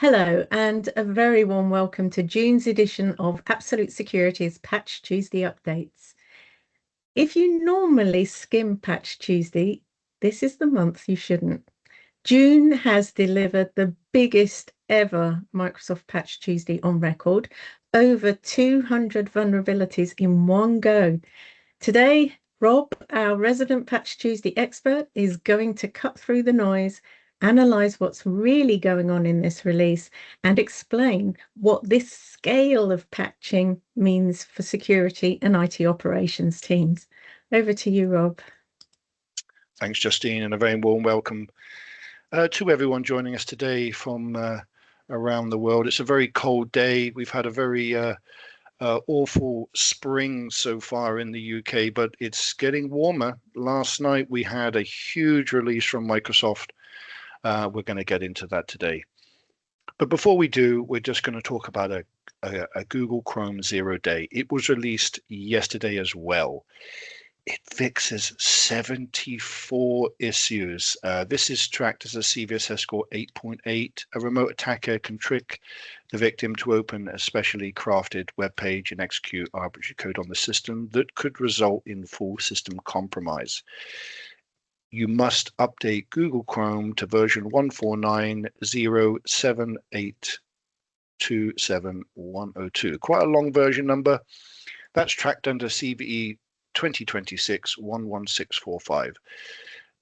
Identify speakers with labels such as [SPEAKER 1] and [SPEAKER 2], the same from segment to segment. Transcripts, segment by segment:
[SPEAKER 1] Hello, and a very warm welcome to June's edition of Absolute Security's Patch Tuesday updates. If you normally skim Patch Tuesday, this is the month you shouldn't. June has delivered the biggest ever Microsoft Patch Tuesday on record, over 200 vulnerabilities in one go. Today, Rob, our resident Patch Tuesday expert, is going to cut through the noise, analyze what's really going on in this release, and explain what this scale of patching means for security and IT operations teams. Over to you, Rob.
[SPEAKER 2] Thanks, Justine, and a very warm welcome to everyone joining us today from around the world. It's a very cold day. We've had a very awful spring so far in the UK, but it's getting warmer. Last night we had a huge release from Microsoft. We're going to get into that today. But before we do, we're just going to talk about a Google Chrome 0 day. It was released yesterday as well. It fixes 74 issues. This is tracked as a CVSS score 8.8. A remote attacker can trick the victim to open a specially crafted web page and execute arbitrary code on the system that could result in full system compromise. You must update Google Chrome to version 149.07827.102. Quite a long version number. That's tracked under CVE 2026-11645.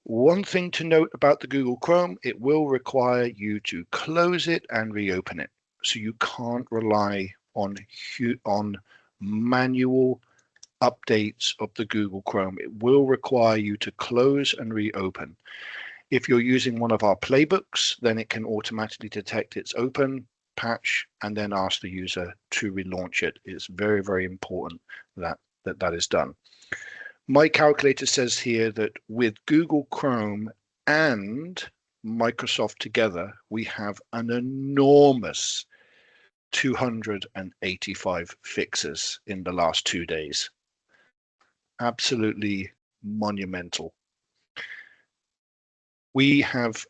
[SPEAKER 2] One thing to note about the Google Chrome, it will require you to close it and reopen it. So you can't rely on manual updates of the Google Chrome. It will require you to close and reopen. If you're using one of our playbooks, then it can automatically detect it's open, patch, and then ask the user to relaunch it. It's very, very important that is done. My calculator says here that with Google Chrome and Microsoft together, we have an enormous 285 fixes in the last 2 days. Absolutely monumental. We have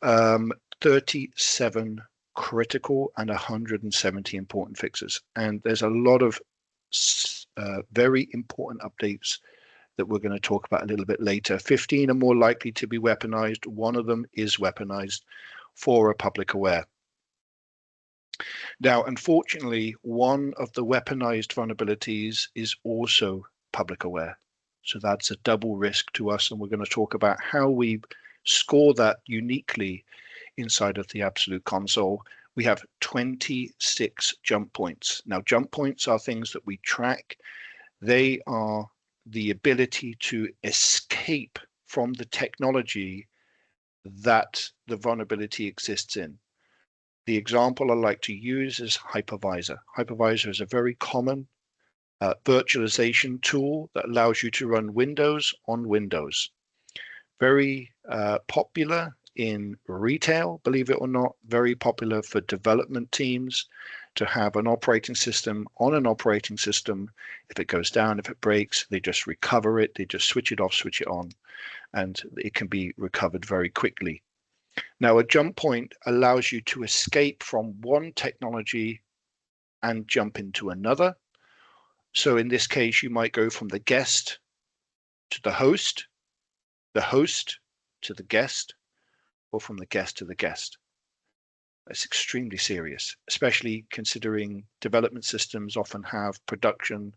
[SPEAKER 2] 37 critical and 170 important fixes, and there's a lot of very important updates that we're going to talk about a little bit later. 15 are more likely to be weaponized. One of them is weaponized. 4 are public aware. Now, unfortunately, one of the weaponized vulnerabilities is also public aware. So that's a double risk to us, and we're going to talk about how we score that uniquely inside of the Absolute console. We have 26 jump points. Now, jump points are things that we track. They are the ability to escape from the technology that the vulnerability exists in. The example I like to use is hypervisor. Hypervisor is a very common virtualization tool that allows you to run Windows on Windows. Very popular in retail, believe it or not, very popular for development teams to have an operating system on an operating system. If it goes down, if it breaks, they just recover it, they just switch it off, switch it on, and it can be recovered very quickly. Now, a jump point allows you to escape from one technology and jump into another. So in this case, you might go from the guest to the host to the guest, or from the guest to the guest. That's extremely serious, especially considering development systems often have production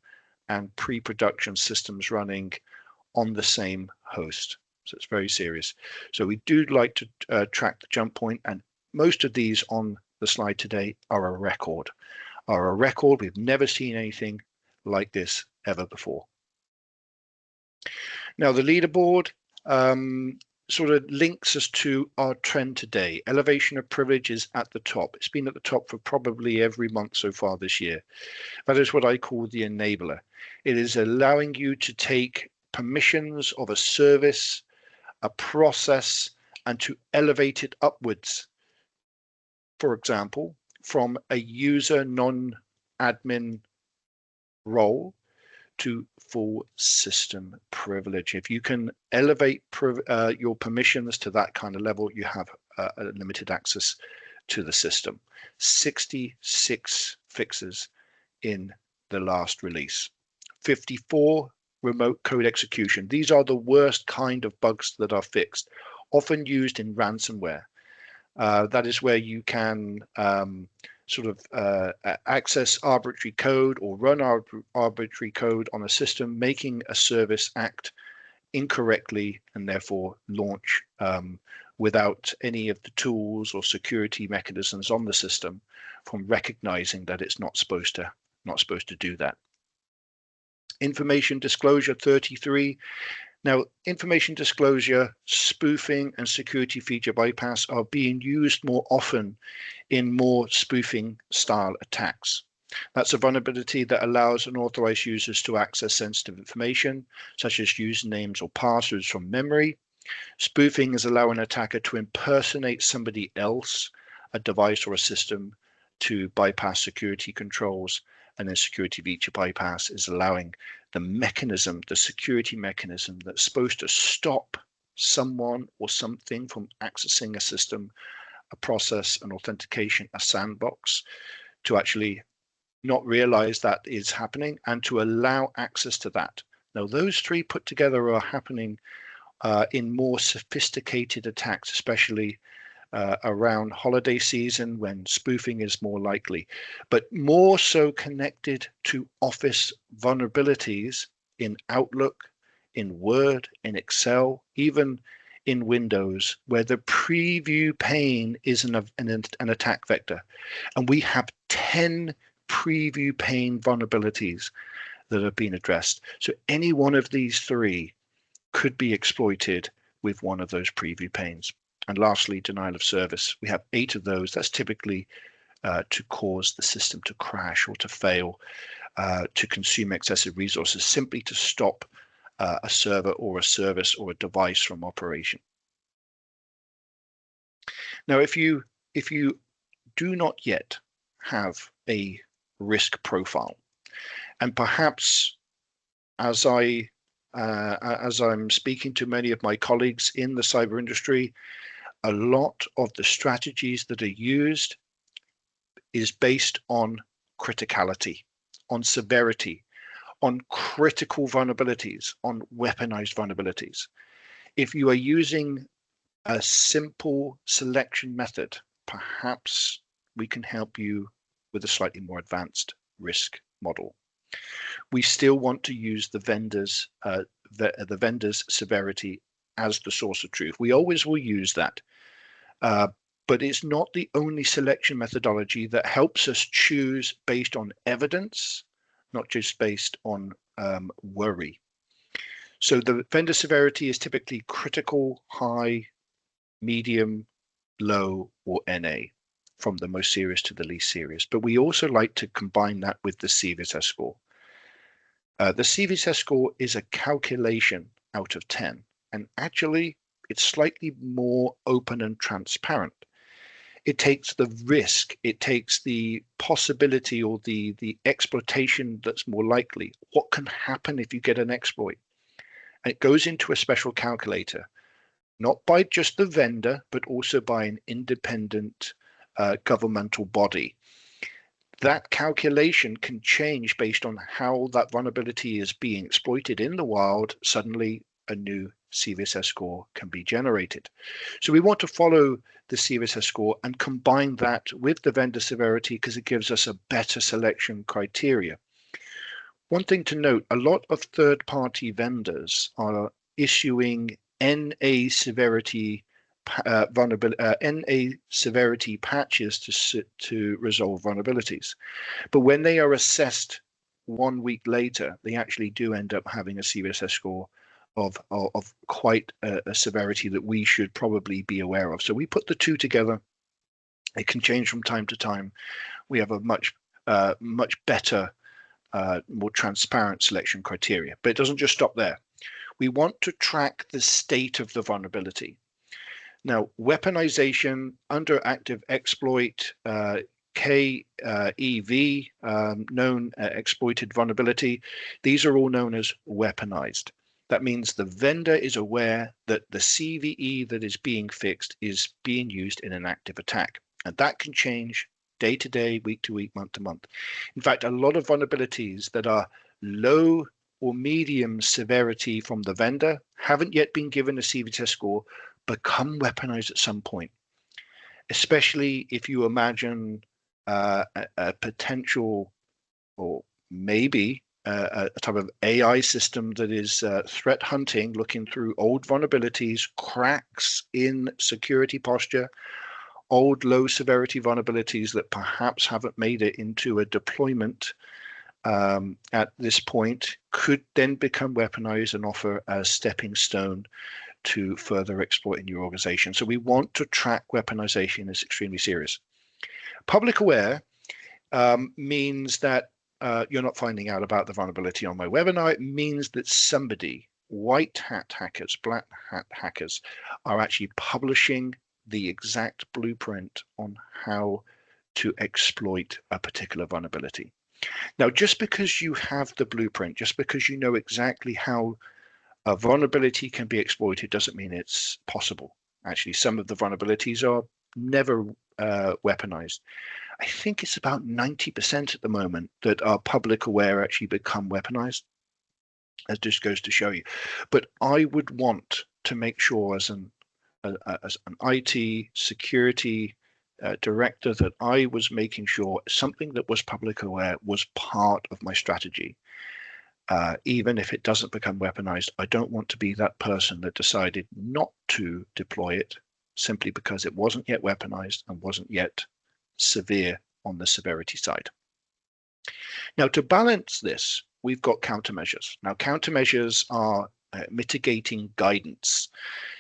[SPEAKER 2] and pre-production systems running on the same host. So it's very serious. So we do like to track the jump point, and most of these on the slide today are a record. We've never seen anything like this ever before. Now, the leaderboard sort of links us to our trend today. Elevation of privilege is at the top. It's been at the top for probably every month so far this year. That is what I call the enabler. It is allowing you to take permissions of a service, a process, and to elevate it upwards. For example, from a user non-admin role to full system privilege. If you can elevate your permissions to that kind of level, you have a limited access to the system. 66 fixes in the last release. 54 remote code execution. These are the worst kind of bugs that are fixed, often used in ransomware. That is where you can access arbitrary code or run arbitrary code on a system, making a service act incorrectly and therefore launch without any of the tools or security mechanisms on the system from recognizing that it's not supposed to do that. Information disclosure 33. Now, information disclosure, spoofing, and security feature bypass are being used more often in more spoofing style attacks. That's a vulnerability that allows unauthorized users to access sensitive information, such as usernames or passwords from memory. Spoofing is allowing an attacker to impersonate somebody else, a device or a system, to bypass security controls. And then security feature bypass is allowing the mechanism, the security mechanism that's supposed to stop someone or something from accessing a system, a process, an authentication, a sandbox, to actually not realize that is happening and to allow access to that. Now, those three put together are happening in more sophisticated attacks, especially around holiday season when spoofing is more likely, but more so connected to Office vulnerabilities in Outlook, in Word, in Excel, even in Windows, where the preview pane is an attack vector. And we have 10 preview pane vulnerabilities that have been addressed. So any one of these three could be exploited with one of those preview panes. And lastly, denial of service. We have 8 of those. That's typically to cause the system to crash or to fail, to consume excessive resources, simply to stop a server or a service or a device from operation. Now, if you do not yet have a risk profile, and perhaps as I'm speaking to many of my colleagues in the cyber industry, a lot of the strategies that are used is based on criticality, on severity, on critical vulnerabilities, on weaponized vulnerabilities. If you are using a simple selection method, perhaps we can help you with a slightly more advanced risk model. We still want to use the vendor's severity as the source of truth. We always will use that. But it's not the only selection methodology that helps us choose based on evidence, not just based on worry. So the vendor severity is typically critical, high, medium, low, or NA, from the most serious to the least serious. But we also like to combine that with the CVSS score. The CVSS score is a calculation out of 10, and actually it's slightly more open and transparent. It takes the risk, it takes the possibility or the exploitation that's more likely. What can happen if you get an exploit? And it goes into a special calculator, not by just the vendor, but also by an independent governmental body. That calculation can change based on how that vulnerability is being exploited in the wild. Suddenly, a new CVSS score can be generated. So we want to follow the CVSS score and combine that with the vendor severity because it gives us a better selection criteria. One thing to note, a lot of third-party vendors are issuing NA severity NA severity patches to resolve vulnerabilities. But when they are assessed 1 week later, they actually do end up having a CVSS score of quite a severity that we should probably be aware of. So we put the two together. It can change from time to time. We have a much better, more transparent selection criteria. But it doesn't just stop there. We want to track the state of the vulnerability. Now, weaponization, under active exploit, KEV, known exploited vulnerability, these are all known as weaponized. That means the vendor is aware that the CVE that is being fixed is being used in an active attack. And that can change day to day, week to week, month to month. In fact, a lot of vulnerabilities that are low or medium severity from the vendor haven't yet been given a CV test score, become weaponized at some point, especially if you imagine a potential, or maybe a type of AI system that is threat hunting, looking through old vulnerabilities, cracks in security posture, old low severity vulnerabilities that perhaps haven't made it into a deployment at this point, could then become weaponized and offer a stepping stone to further exploit in your organization. So we want to track weaponization as extremely serious. Public aware means that you're not finding out about the vulnerability on my webinar. It means that somebody, white hat hackers, black hat hackers, are actually publishing the exact blueprint on how to exploit a particular vulnerability. Now, just because you have the blueprint, just because you know exactly how a vulnerability can be exploited, doesn't mean it's possible. Actually, some of the vulnerabilities are never weaponized. I think it's about 90% at the moment that are public aware actually become weaponized. That just goes to show you. But I would want to make sure as an IT security director that I was making sure something that was public aware was part of my strategy. Even if it doesn't become weaponized, I don't want to be that person that decided not to deploy it simply because it wasn't yet weaponized and wasn't yet severe on the severity side. Now, to balance this, we've got countermeasures. Now, countermeasures are mitigating guidance.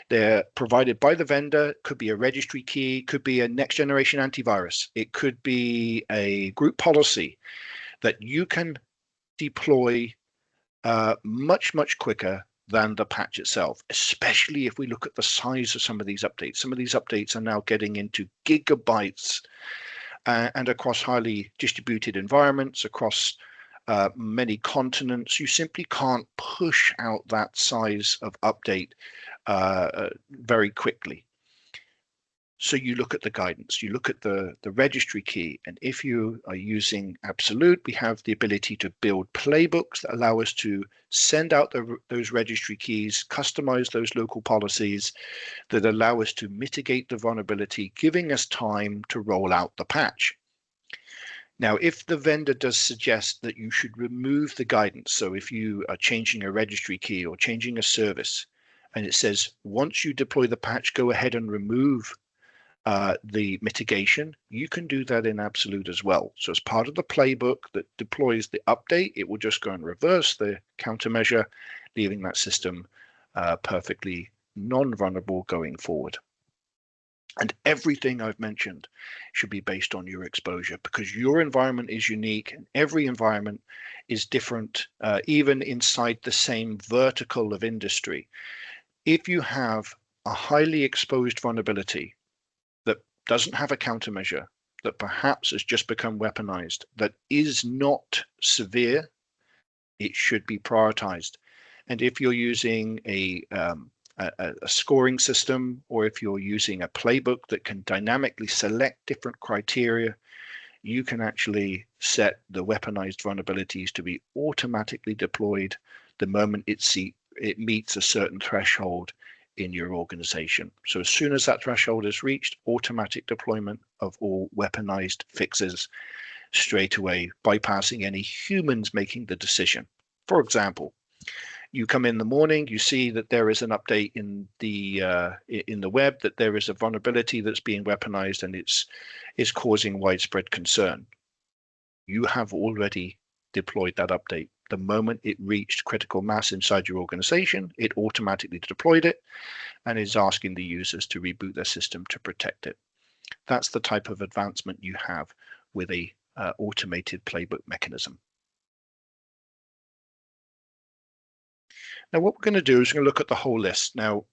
[SPEAKER 2] They're provided by the vendor. Could be a registry key, could be a next generation antivirus. It could be a group policy that you can deploy much, much quicker than the patch itself, especially if we look at the size of some of these updates. Some of these updates are now getting into gigabytes and across highly distributed environments, across many continents. You simply can't push out that size of update very quickly. So you look at the guidance, you look at the registry key, and if you are using Absolute, we have the ability to build playbooks that allow us to send out those registry keys, customize those local policies that allow us to mitigate the vulnerability, giving us time to roll out the patch. Now, if the vendor does suggest that you should remove the guidance, so if you are changing a registry key or changing a service, and it says, once you deploy the patch, go ahead and remove the mitigation, you can do that in Absolute as well. So as part of the playbook that deploys the update, it will just go and reverse the countermeasure, leaving that system perfectly non-vulnerable going forward. And everything I've mentioned should be based on your exposure, because your environment is unique and every environment is different, even inside the same vertical of industry. If you have a highly exposed vulnerability that doesn't have a countermeasure, that perhaps has just become weaponized, that is not severe, it should be prioritized. And if you're using a scoring system, or if you're using a playbook that can dynamically select different criteria, you can actually set the weaponized vulnerabilities to be automatically deployed the moment it meets a certain threshold in your organization. So as soon as that threshold is reached, automatic deployment of all weaponized fixes straight away, bypassing any humans making the decision. For example, you come in the morning, you see that there is an update in the web, that there is a vulnerability that's being weaponized and it's causing widespread concern. You have already deployed that update. The moment it reached critical mass inside your organization, it automatically deployed it and is asking the users to reboot their system to protect it. That's the type of advancement you have with a automated playbook mechanism. Now, what we're going to do is we're going to look at the whole list. Now,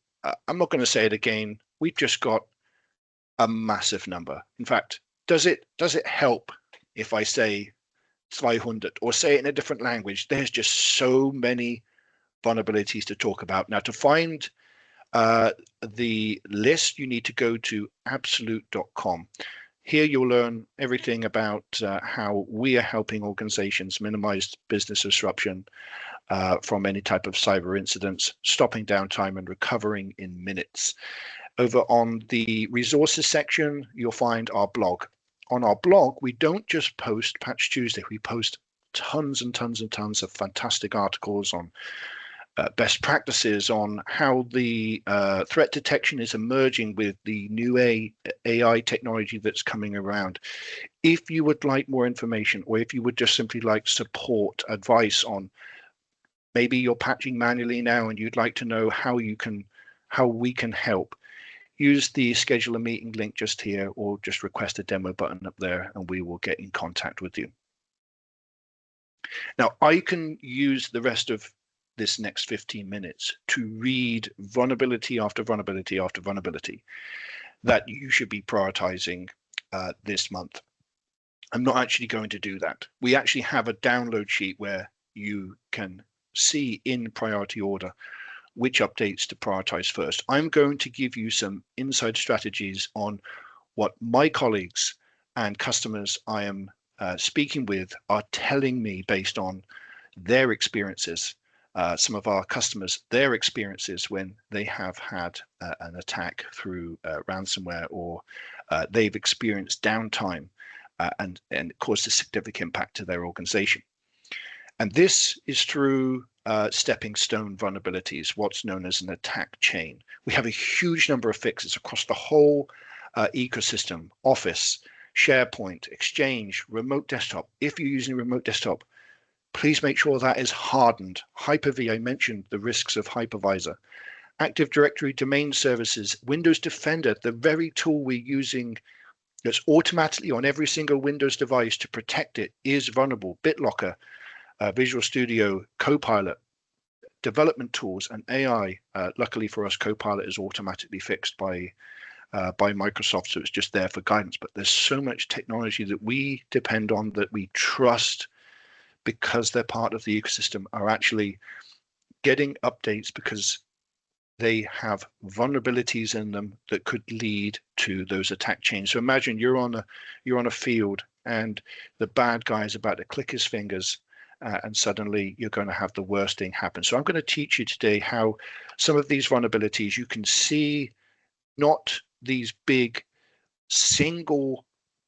[SPEAKER 2] I'm not going to say it again. We've just got a massive number. In fact, does it help if I say 500 or say it in a different language? There's just so many vulnerabilities to talk about. Now, to find the list, you need to go to absolute.com. Here you'll learn everything about how we are helping organizations minimize business disruption from any type of cyber incidents, stopping downtime and recovering in minutes. Over on the resources section, you'll find our blog. On our blog, we don't just post Patch Tuesday, we post tons and tons and tons of fantastic articles on best practices, on how the threat detection is emerging with the new AI technology that's coming around. If you would like more information, or if you would just simply like support, advice on maybe you're patching manually now and you'd like to know how we can help, use the schedule a meeting link just here, or just request a demo button up there and we will get in contact with you. Now, I can use the rest of this next 15 minutes to read vulnerability after vulnerability after vulnerability that you should be prioritizing this month. I'm not actually going to do that. We actually have a download sheet where you can see in priority order which updates to prioritize first. I'm going to give you some inside strategies on what my colleagues and customers I am speaking with are telling me based on their experiences. Some of our customers, their experiences when they have had an attack through ransomware, or they've experienced downtime and caused a significant impact to their organization. And this is through stepping stone vulnerabilities, what's known as an attack chain. We have a huge number of fixes across the whole ecosystem: Office, SharePoint, Exchange, remote desktop. If you're using remote desktop, please make sure that is hardened. Hyper-V, I mentioned the risks of hypervisor. Active Directory, domain services, Windows Defender, the very tool we're using that's automatically on every single Windows device to protect it, is vulnerable. BitLocker, Visual Studio, Copilot, development tools, and AI. Luckily for us, Copilot is automatically fixed by Microsoft, so it's just there for guidance. But there's so much technology that we depend on, that we trust, because they're part of the ecosystem, are actually getting updates because they have vulnerabilities in them that could lead to those attack chains. So imagine you're on a field and the bad guy is about to click his fingers, and suddenly you're going to have the worst thing happen. So I'm going to teach you today how some of these vulnerabilities you can see, not these big single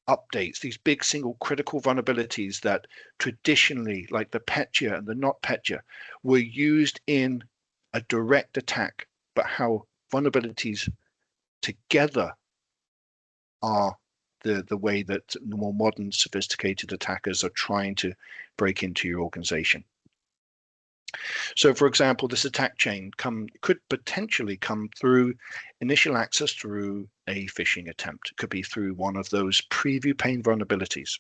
[SPEAKER 2] updates, these big single critical vulnerabilities that traditionally, like the Petya and the not Petya, were used in a direct attack, but how vulnerabilities together are the way that the more modern, sophisticated attackers are trying to break into your organization. So, for example, this attack chain could potentially come through initial access through a phishing attempt. It could be through one of those preview pane vulnerabilities.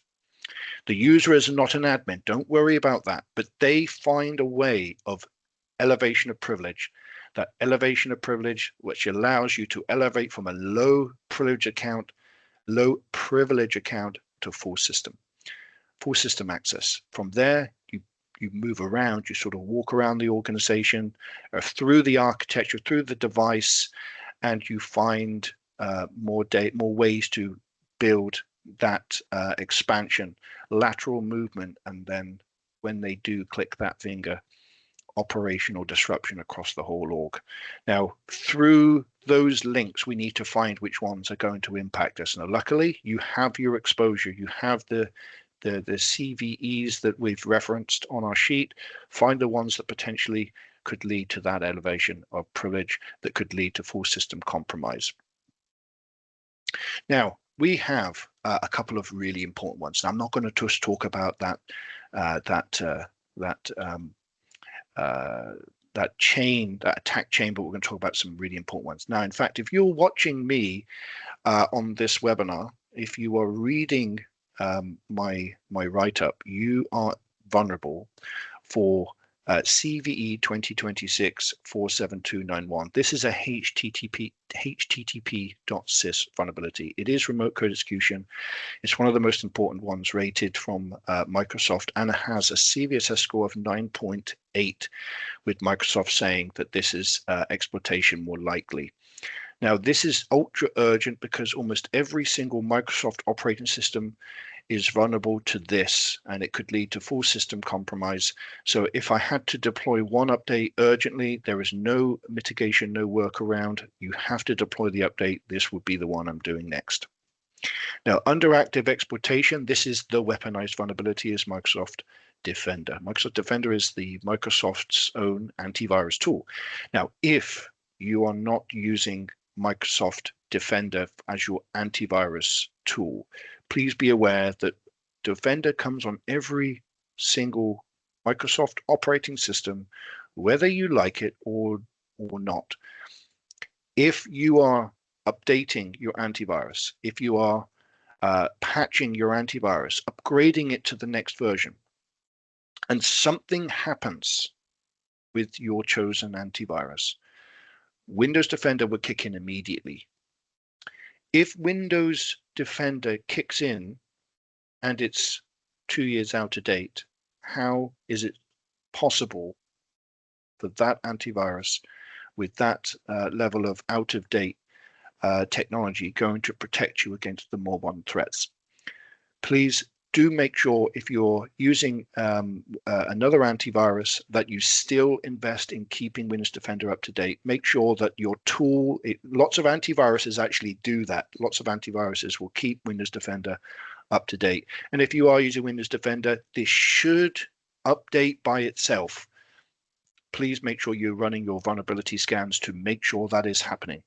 [SPEAKER 2] The user is not an admin. Don't worry about that. But they find a way of elevation of privilege. That elevation of privilege, which allows you to elevate from a low privilege account to full system access. From there, you move around, you sort of walk around the organization, through the architecture, through the device, and you find more ways to build that expansion, lateral movement, and then when they do click that finger, operational disruption across the whole org. Now, through those links, we need to find which ones are going to impact us. Now, luckily, you have your exposure, you have the CVEs that we've referenced on our sheet. Find the ones that potentially could lead to that elevation of privilege, that could lead to full system compromise. Now, we have a couple of really important ones. Now, I'm not going to just talk about that attack chain, but we're going to talk about some really important ones. Now, in fact, if you're watching me on this webinar, if you are reading my write-up, you are vulnerable for CVE 2026-47291. This is a http.sys vulnerability. It is remote code execution. It's one of the most important ones rated from Microsoft, and it has a CVSS score of 9.8, with Microsoft saying that this is exploitation more likely. Now, this is ultra urgent because almost every single Microsoft operating system is vulnerable to this, and it could lead to full system compromise. So if I had to deploy one update urgently, there is no mitigation, no workaround. You have to deploy the update. This would be the one I'm doing next. Now, under active exploitation, this is the weaponized vulnerability is Microsoft Defender. Microsoft Defender is the Microsoft's own antivirus tool. Now, if you are not using Microsoft Defender as your antivirus tool, please be aware that Defender comes on every single Microsoft operating system, whether you like it or not. If you are updating your antivirus, if you are patching your antivirus, upgrading it to the next version, and something happens with your chosen antivirus, Windows Defender will kick in immediately. If Windows Defender kicks in and it's 2 years out of date, how is it possible for that antivirus with that level of out of date technology going to protect you against the more modern threats? Please do make sure if you're using another antivirus that you still invest in keeping Windows Defender up to date. Make sure that your tool, lots of antiviruses actually do that. Lots of antiviruses will keep Windows Defender up to date. And if you are using Windows Defender, this should update by itself. Please make sure you're running your vulnerability scans to make sure that is happening.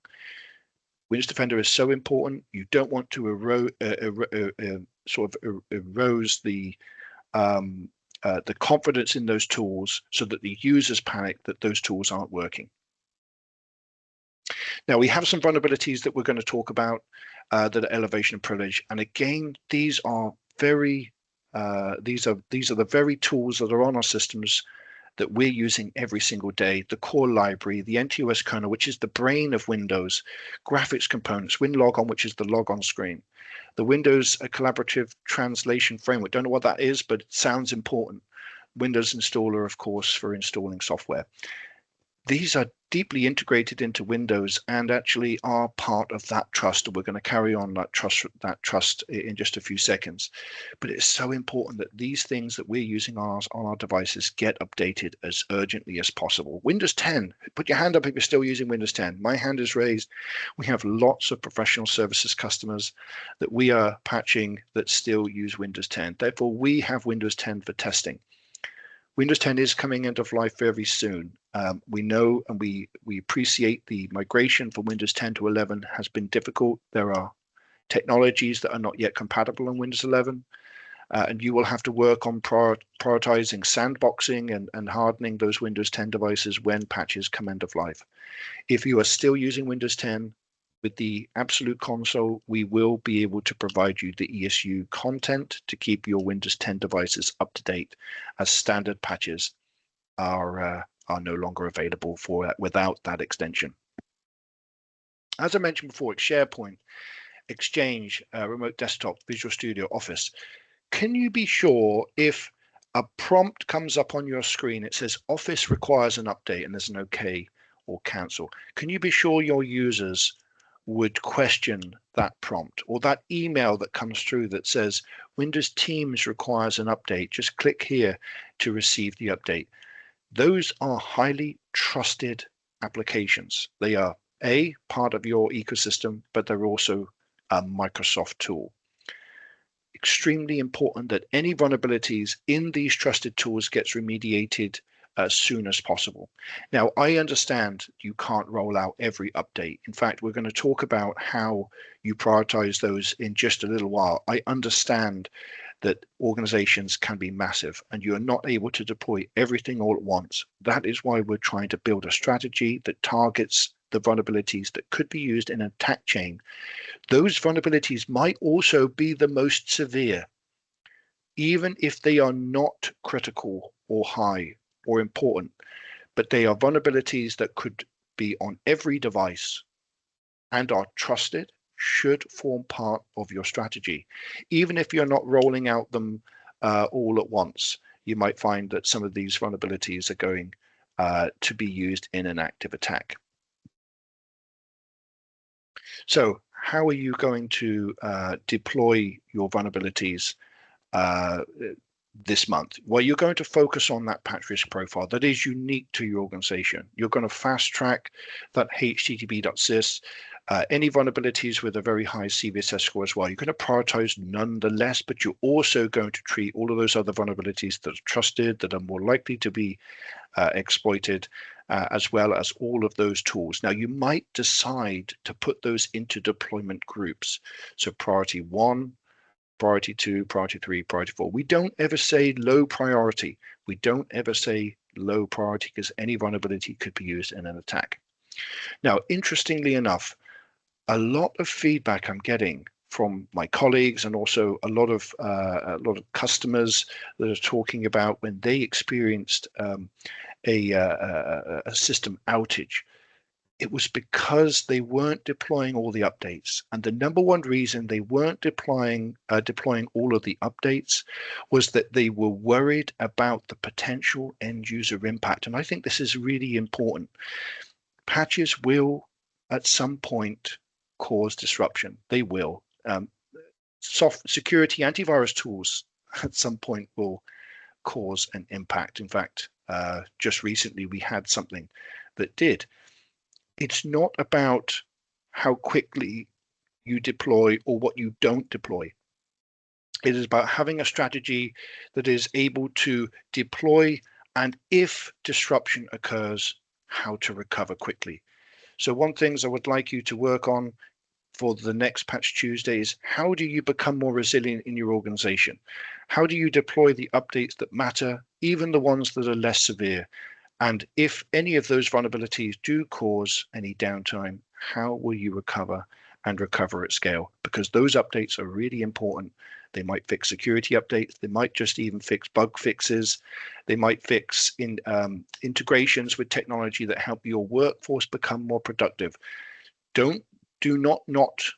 [SPEAKER 2] Windows Defender is so important. You don't want to erode the confidence in those tools so that the users panic that those tools aren't working. Now, we have some vulnerabilities that we're going to talk about that are elevation of privilege. And again, these are the very tools that are on our systems that we're using every single day: the core library, the NTOS kernel, which is the brain of Windows, graphics components, WinLogon, which is the logon screen, the Windows collaborative translation framework. Don't know what that is, but it sounds important. Windows installer, of course, for installing software. These are deeply integrated into Windows and actually are part of that trust. We're going to carry on that trust in just a few seconds. But it's so important that these things that we're using on our devices get updated as urgently as possible. Windows 10, put your hand up if you're still using Windows 10. My hand is raised. We have lots of professional services customers that we are patching that still use Windows 10. Therefore, we have Windows 10 for testing. Windows 10 is coming end of life very soon. We know and we appreciate the migration from Windows 10 to 11 has been difficult. There are technologies that are not yet compatible on Windows 11, and you will have to work on prioritizing sandboxing and hardening those Windows 10 devices when patches come end of life. If you are still using Windows 10, with the Absolute Console, we will be able to provide you the ESU content to keep your Windows 10 devices up to date, as standard patches are no longer available without that extension. As I mentioned before, it's SharePoint, Exchange, Remote Desktop, Visual Studio, Office. Can you be sure if a prompt comes up on your screen, it says Office requires an update and there's an OK or cancel? Can you be sure your users would question that prompt, or that email that comes through that says Windows Teams requires an update? Just click here to receive the update. Those are highly trusted applications. They are part of your ecosystem, but they're also a Microsoft tool. Extremely important that any vulnerabilities in these trusted tools gets remediated as soon as possible. Now, I understand you can't roll out every update. In fact, we're going to talk about how you prioritize those in just a little while. I understand that organizations can be massive and you're not able to deploy everything all at once. That is why we're trying to build a strategy that targets the vulnerabilities that could be used in an attack chain. Those vulnerabilities might also be the most severe, even if they are not critical or high or important, but they are vulnerabilities that could be on every device and are trusted, should form part of your strategy. Even if you're not rolling out them all at once, you might find that some of these vulnerabilities are going to be used in an active attack. So how are you going to deploy your vulnerabilities this month? Well, you're going to focus on that patch risk profile that is unique to your organization. You're going to fast track that http.sys, any vulnerabilities with a very high CVSS score as well. You're going to prioritize nonetheless, but you're also going to treat all of those other vulnerabilities that are trusted, that are more likely to be exploited, as well as all of those tools. Now, you might decide to put those into deployment groups. So priority 1, priority 2, priority 3, priority 4. We don't ever say low priority. We don't ever say low priority because any vulnerability could be used in an attack. Now, interestingly enough, a lot of feedback I'm getting from my colleagues and also a lot of customers that are talking about when they experienced a system outage. It was because they weren't deploying all the updates. And the number one reason they weren't deploying all of the updates was that they were worried about the potential end user impact. And I think this is really important. Patches will, at some point, cause disruption. They will. Soft security antivirus tools at some point will cause an impact. In fact, just recently we had something that did. It's not about how quickly you deploy or what you don't deploy. It is about having a strategy that is able to deploy, and if disruption occurs, how to recover quickly. So one things I would like you to work on for the next Patch Tuesday is how do you become more resilient in your organization? How do you deploy the updates that matter, even the ones that are less severe? And if any of those vulnerabilities do cause any downtime, how will you recover and recover at scale? Because those updates are really important. They might fix security updates. They might just even fix bug fixes. They might fix integrations with technology that help your workforce become more productive. Do not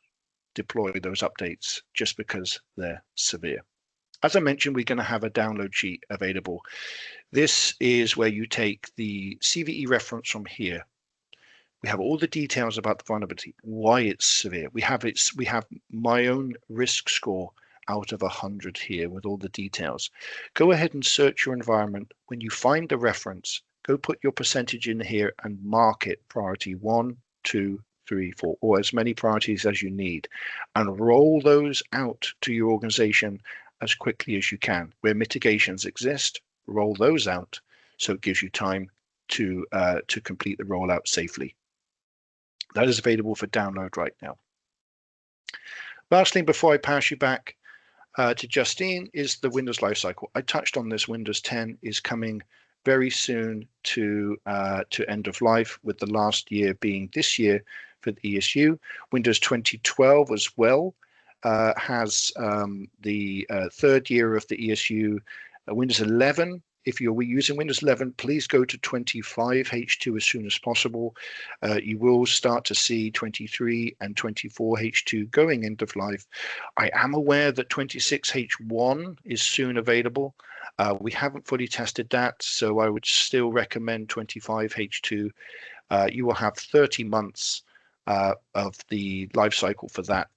[SPEAKER 2] deploy those updates just because they're severe. As I mentioned, we're going to have a download sheet available. This is where you take the CVE reference from here. We have all the details about the vulnerability, why it's severe. We have my own risk score out of 100 here with all the details. Go ahead and search your environment. When you find the reference, go put your percentage in here and mark it priority 1, 2, 3, 4, or as many priorities as you need, and roll those out to your organization as quickly as you can. Where mitigations exist, roll those out so it gives you time to complete the rollout safely. That is available for download right now. Lastly, before I pass you back to Justine, is the Windows lifecycle. I touched on this. Windows 10 is coming very soon to end of life, with the last year being this year for the ESU. Windows 2012 as well has the third year of the ESU. Windows 11, if you're using Windows 11, please go to 25H2 as soon as possible. You will start to see 23 and 24H2 going end of life. I am aware that 26H1 is soon available. We haven't fully tested that, so I would still recommend 25H2. You will have 30 months of the life cycle for that.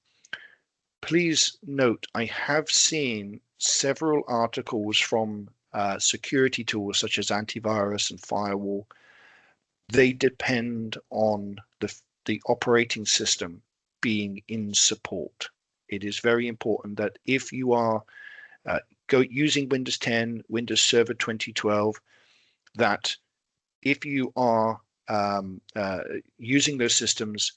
[SPEAKER 2] Please note, I have seen several articles from security tools such as antivirus and firewall. They depend on the operating system being in support. It is very important that if you are using Windows 10, Windows Server 2012, that if you are using those systems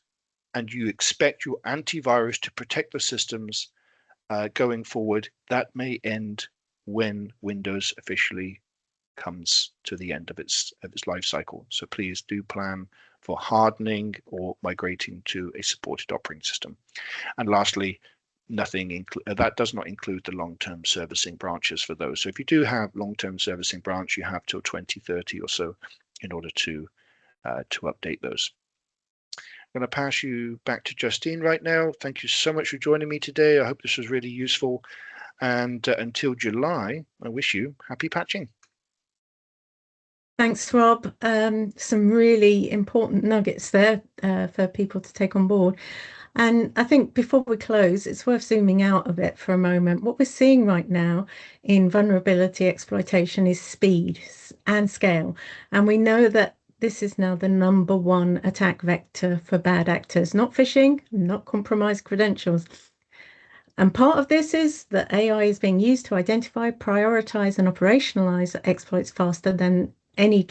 [SPEAKER 2] and you expect your antivirus to protect the systems going forward, that may end when Windows officially comes to the end of its life cycle. So please do plan for hardening or migrating to a supported operating system. And lastly, that does not include the long-term servicing branches for those. So if you do have long-term servicing branch, you have till 2030 or so in order to update those. I'm going to pass you back to Justine right now. Thank you so much for joining me today. I hope this was really useful. And until July, I wish you happy patching.
[SPEAKER 1] Thanks, Rob. Some really important nuggets there for people to take on board. And I think before we close, it's worth zooming out a bit for a moment. What we're seeing right now in vulnerability exploitation is speed and scale. And we know that this is now the number one attack vector for bad actors, not phishing, not compromised credentials. And part of this is that AI is being used to identify, prioritize, and operationalize exploits faster than any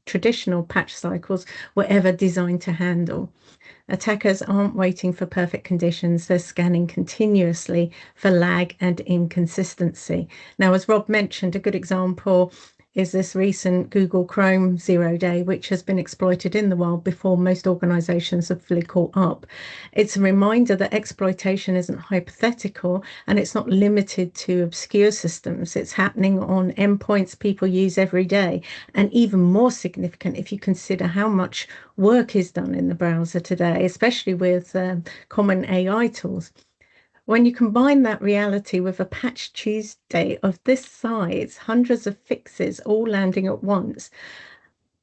[SPEAKER 1] traditional patch cycles were ever designed to handle. Attackers aren't waiting for perfect conditions, they're scanning continuously for lag and inconsistency. Now, as Rob mentioned, a good example is this recent Google Chrome 0 day, which has been exploited in the wild before most organizations have fully caught up. It's a reminder that exploitation isn't hypothetical and it's not limited to obscure systems. It's happening on endpoints people use every day, and even more significant if you consider how much work is done in the browser today, especially with common AI tools. When you combine that reality with a Patch Tuesday of this size, hundreds of fixes all landing at once,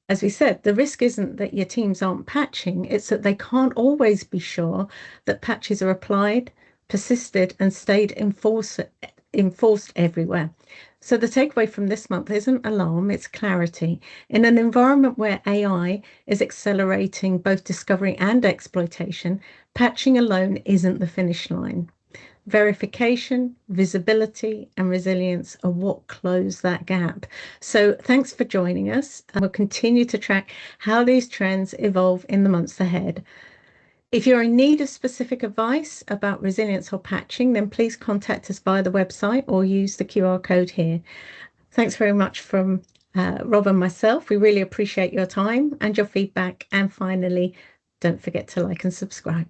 [SPEAKER 1] as we said, the risk isn't that your teams aren't patching, it's that they can't always be sure that patches are applied, persisted, and stayed enforced everywhere. So the takeaway from this month isn't alarm, it's clarity. In an environment where AI is accelerating both discovery and exploitation, patching alone isn't the finish line. Verification, visibility, and resilience are what close that gap. So thanks for joining us, and we'll continue to track how these trends evolve in the months ahead. If you're in need of specific advice about resilience or patching, then please contact us via the website or use the QR code here. Thanks very much from Rob and myself. We really appreciate your time and your feedback. And finally, don't forget to like and subscribe.